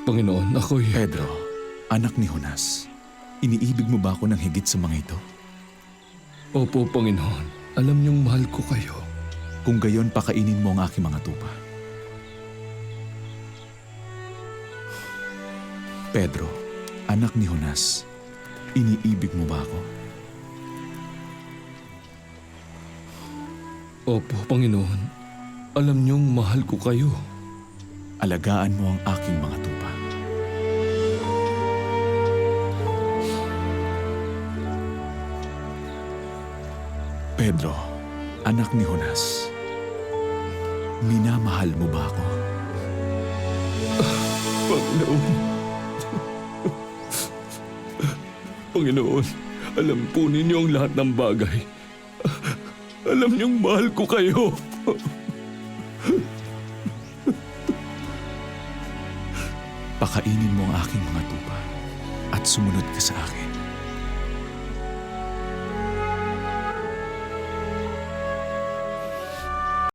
Panginoon, ako'y... Pedro, anak ni Jonas, iniibig mo ba ako ng higit sa mga ito? Opo, Panginoon. Alam niyong mahal ko kayo. Kung gayon, pakainin mo ang aking mga tupa. Pedro, anak ni Jonas, iniibig mo ba ako? Opo, Panginoon. Alam niyong mahal ko kayo. Alagaan mo ang aking mga tupa. Pedro, anak ni Jonas, minamahal mo ba ako? Panginoon. Panginoon, alam po ninyo ang lahat ng bagay. Alam niyong mahal ko kayo. Pakainin mo ang aking mga tupa at sumunod ka sa akin.